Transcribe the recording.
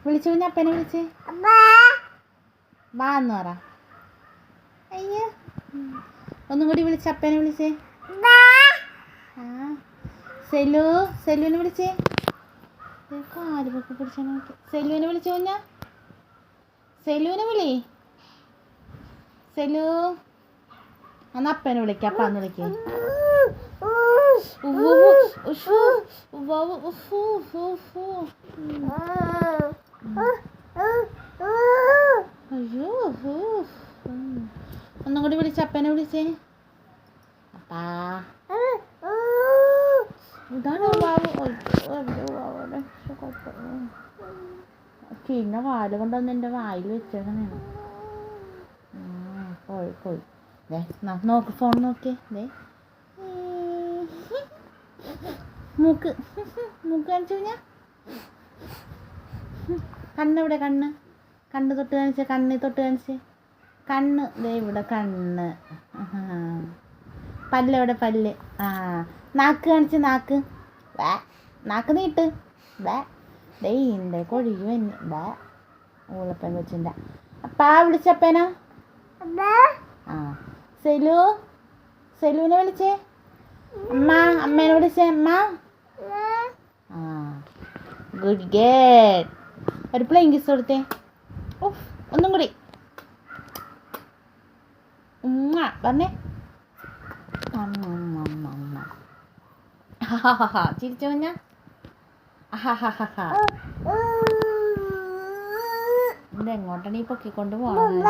വിളിച്ചു കുഞ്ഞ അപ്പനെ വിളിച്ചേ. വാ എന്ന് പറ. അയ്യോ ഒന്നും കൂടി വിളിച്ച് അപ്പനെ വിളിച്ചേ. ആ സെല്ലുവിനെ വിളിച്ചേ. കാല് പൊക്കി പിടിച്ചാൽ നോക്കി. സെല്ലുവിനെ വിളിച്ചു കുഞ്ഞ. സെല്ലുവിനെ വിളി. സെല്ലു അന്ന് അപ്പനെ വിളിക്കാം. അപ്പാന്ന് വിളിക്കേ. അയ്യോ ഒന്നും കൂടി വിളിച്ച അപ്പനെ വിളിച്ചേ. അപ്പാ ഇതാണ് ബാബു. ചീഞ്ഞ കാല് കൊണ്ടൊന്ന് എൻ്റെ വായിൽ വെച്ചേക്കണേണ്. പോയി ദേ നോക്ക്, ഫോൺ നോക്കിയേ. ദേ മൂക്ക് കാണിച്ചു കഴിഞ്ഞാൽ കണ്ണെവിടെ? കണ്ണ് തൊട്ട് കാണിച്ചേ. തൊട്ട് കാണിച്ചേ. കണ്ണ് ദേ ഇവിടെ കണ്ണ്. പല്ലെവിടെ? പല്ല്. നാക്ക് കാണിച്ച്. നാക്ക് നീട്ട്. ദേ ഇൻ്റെ കൊഴിയും തന്നെ. ഊളപ്പൻ കൊച്ചിൻ്റെ. അപ്പാ വിളിച്ചപ്പനാ. സെലുവിനെ വിളിച്ചേ. അമ്മേനെ വിളിച്ചേ. അമ്മ. Good girl. ഒരു പ്ലെയിൻ കിസ് കൊടുത്തേ. ഒന്നും കൂടി പറഞ്ഞേ. ചിരിച്ചു കുഞ്ഞ. ഇതെങ്ങോട്ടാണ് ഈ പൊക്കിക്കൊണ്ട് പോകണം?